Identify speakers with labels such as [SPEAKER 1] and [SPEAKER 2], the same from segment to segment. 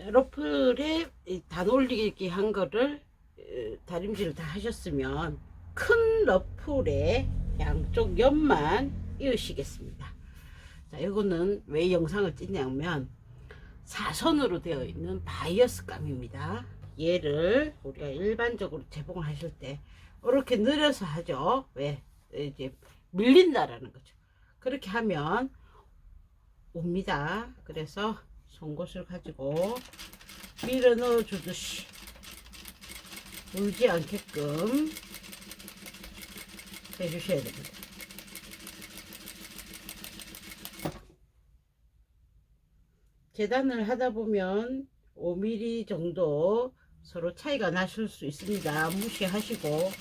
[SPEAKER 1] 러플에 단 올리기 한 거를 다림질을 다 하셨으면 큰 러플에 양쪽 옆만 이으시겠습니다. 자, 이거는 왜 영상을 찍냐면 사선으로 되어 있는 바이어스 감입니다. 얘를 우리가 일반적으로 재봉을 하실 때 이렇게 늘려서 하죠. 왜? 이제 밀린다라는 거죠. 그렇게 하면 옵니다. 그래서 송곳을 가지고 밀어 넣어 주듯이 울지 않게끔 해주셔야 됩니다. 재단을 하다 보면 5mm 정도 서로 차이가 나실 수 있습니다. 무시하시고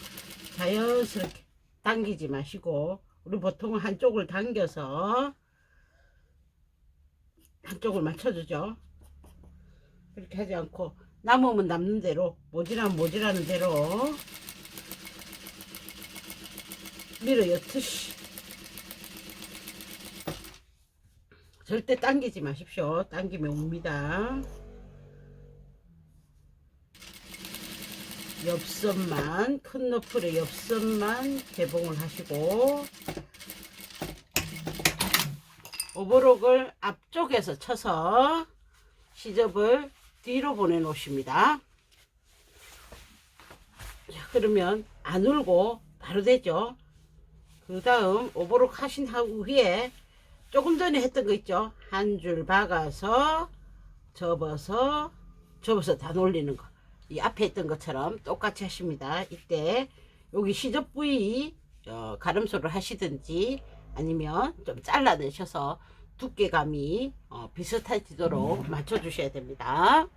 [SPEAKER 1] 자연스럽게 당기지 마시고, 우리 보통 한쪽을 당겨서 한쪽을 맞춰주죠. 그렇게 하지 않고 남으면 남는 대로, 모자라면 모자라는 대로 밀어 엿듯이. 절대 당기지 마십시오. 당기면 옵니다. 옆선만, 큰 너플의 옆선만 개봉을 하시고, 오버록을 앞쪽에서 쳐서 시접을 뒤로 보내 놓으십니다. 자, 그러면 안 울고 바로 되죠. 그 다음 오버록 하신 후에 조금 전에 했던 거 있죠. 한 줄 박아서 접어서 다 놀리는 거, 이 앞에 했던 것처럼 똑같이 하십니다. 이때 여기 시접 부위 가름소를 하시든지 아니면 좀 잘라내셔서 두께감이 비슷해지도록 맞춰 주셔야 됩니다.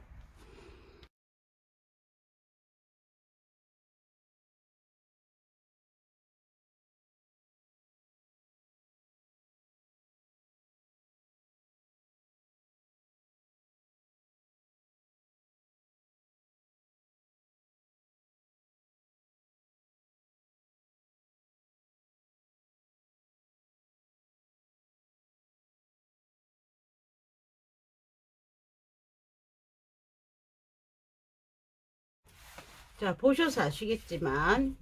[SPEAKER 1] 자, 보셔서 아시겠지만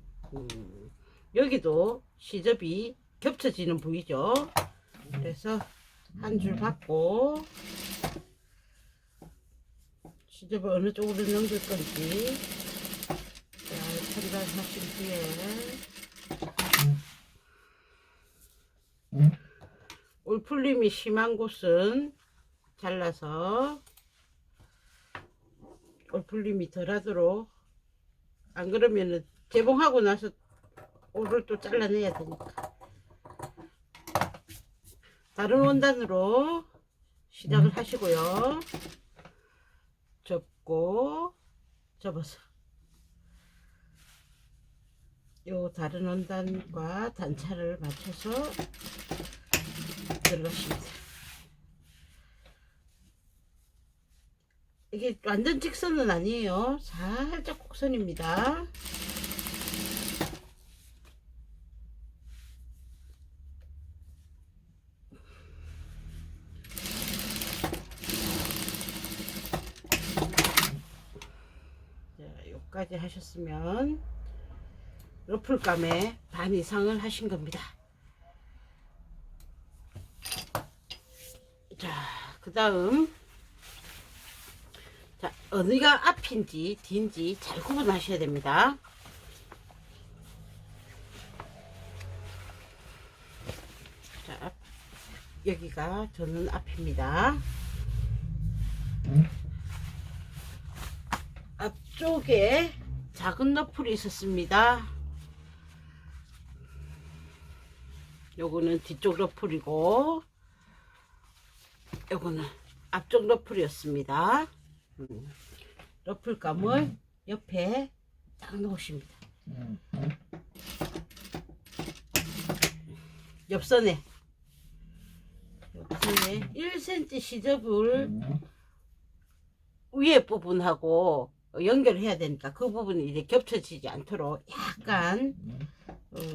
[SPEAKER 1] 여기도 시접이 겹쳐지는 부위죠. 그래서 한 줄 받고 시접을 어느 쪽으로 넘길 건지 잘 판단하신 뒤에 울풀림이 심한 곳은 잘라서 울풀림이 덜하도록, 안 그러면은 재봉하고 나서 올을 또 잘라내야 되니까. 다른 원단으로 시작을 하시고요. 접고 접어서 요 다른 원단과 단차를 맞춰서 들어가십니다. 이게 완전 직선은 아니에요. 살짝 곡선입니다. 자, 여기까지 하셨으면 러플감에 반 이상을 하신 겁니다. 자, 그 다음, 자, 어디가 앞인지 뒤인지 잘 구분하셔야 됩니다. 자, 여기가 저는 앞입니다. 앞쪽에 작은 너플이 있었습니다. 요거는 뒤쪽 러플이고 요거는 앞쪽 러플이었습니다. 러플감을 옆에 딱 놓으십니다. 옆선에 1cm 시접을 위에 부분하고 연결해야 되니까 그 부분이 이제 겹쳐지지 않도록 약간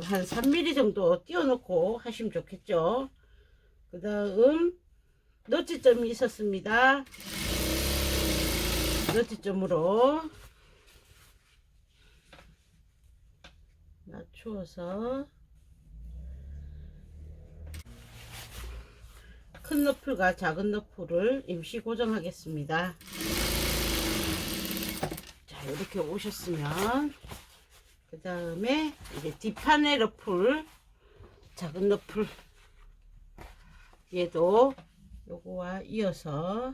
[SPEAKER 1] 한 3mm 정도 띄워놓고 하시면 좋겠죠. 그 다음 너치점이 있었습니다. 너지점으로 맞추어서 큰 너풀과 작은 너풀을 임시 고정하겠습니다. 자, 이렇게 오셨으면 그 다음에 이제 뒷판의 너풀, 작은 너풀 얘도 요거와 이어서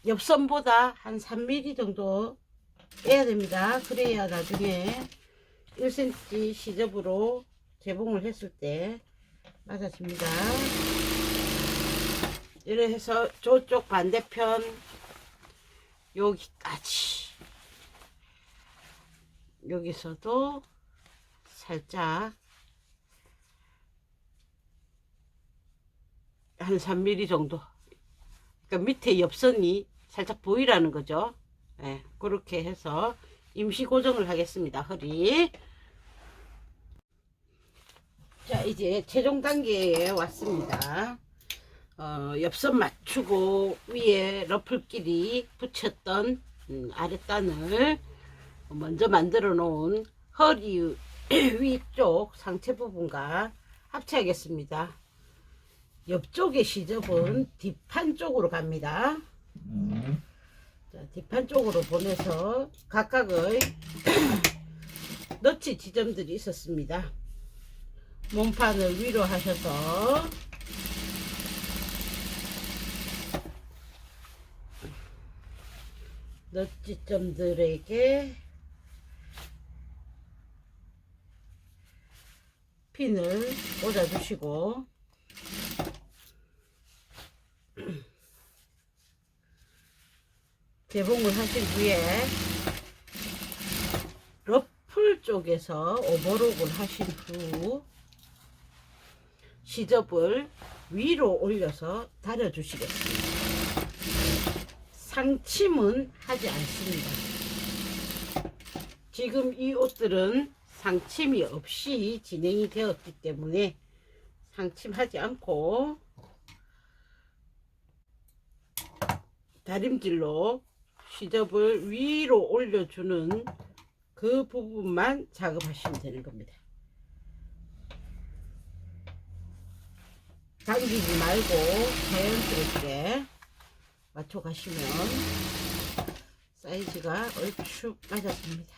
[SPEAKER 1] 옆선보다 한 3mm 정도 빼야 됩니다. 그래야 나중에 1cm 시접으로 재봉을 했을 때 맞아집니다. 이래 해서 저쪽 반대편 여기까지, 여기서도 살짝 한 3mm 정도, 그러니까 밑에 옆선이 살짝 보이라는 거죠. 네, 그렇게 해서 임시 고정을 하겠습니다. 허리. 자, 이제 최종 단계에 왔습니다. 옆선 맞추고 위에 러플끼리 붙였던 아랫단을 먼저 만들어 놓은 허리 위쪽 상체 부분과 합체하겠습니다. 옆쪽의 시접은 뒷판 쪽으로 갑니다. 자, 뒷판 쪽으로 보내서 각각의 너치 지점들이 있었습니다. 몸판을 위로 하셔서 너치점들에게 핀을 꽂아주시고 재봉을 하신 후에 러플 쪽에서 오버록을 하신 후 시접을 위로 올려서 다려 주시겠습니다. 상침은 하지 않습니다. 지금 이 옷들은 상침이 없이 진행이 되었기 때문에 상침하지 않고 다림질로 시접을 위로 올려주는 그 부분만 작업하시면 되는 겁니다. 당기지 말고 자연스럽게 맞춰 가시면 사이즈가 얼추 맞았습니다.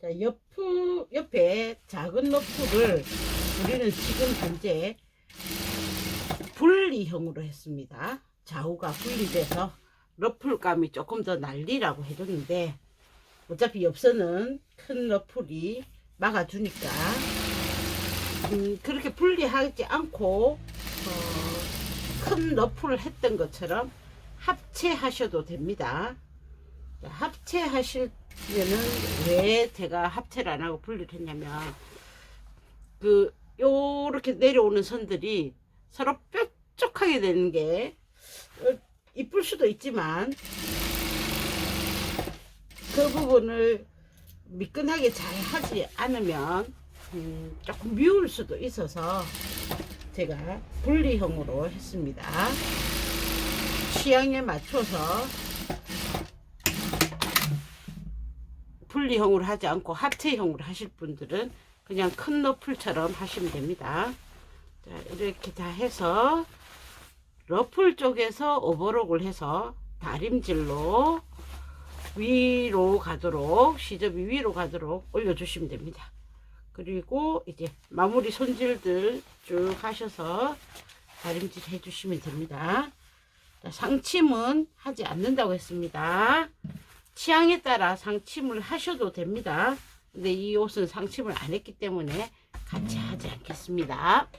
[SPEAKER 1] 자, 옆에 작은 너프를 우리는 지금 현재 분리형으로 했습니다. 좌우가 분리돼서 러플감이 조금 더 날리라고 해줬는데 어차피 옆선은 큰 러플이 막아주니까 그렇게 분리하지 않고 큰 러플을 했던 것처럼 합체하셔도 됩니다. 합체하실 때는 왜 제가 합체를 안 하고 분리를 했냐면 요렇게 내려오는 선들이 서로 뾰족하게 되는 게 이쁠 수도 있지만 그 부분을 미끈하게 잘 하지 않으면 조금 미울 수도 있어서 제가 분리형으로 했습니다. 취향에 맞춰서 분리형으로 하지 않고 합체형으로 하실 분들은 그냥 큰 러플처럼 하시면 됩니다. 자, 이렇게 다 해서 러플 쪽에서 오버록을 해서 다림질로 위로 가도록, 시접이 위로 가도록 올려주시면 됩니다. 그리고 이제 마무리 손질들 쭉 하셔서 다림질 해주시면 됩니다. 자, 상침은 하지 않는다고 했습니다. 취향에 따라 상침을 하셔도 됩니다. 근데 이 옷은 상침을 안 했기 때문에 같이 하지 않겠습니다.